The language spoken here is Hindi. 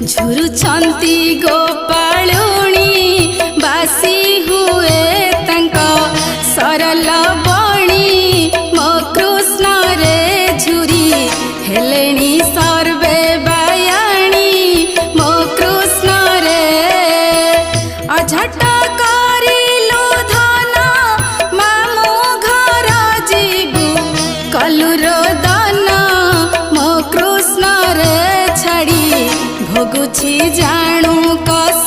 झुरुछंती गोपालुणी बासी हुए तंक सरल बणी मो कृष्ण रे झुरी हेलेणी सर्वे बायाणी मो कृष्ण रे अझट करिलु धन मामु घर जीवु कलुर दन मो कृष्ण रे छाड़ी भोगुछि जाणु कस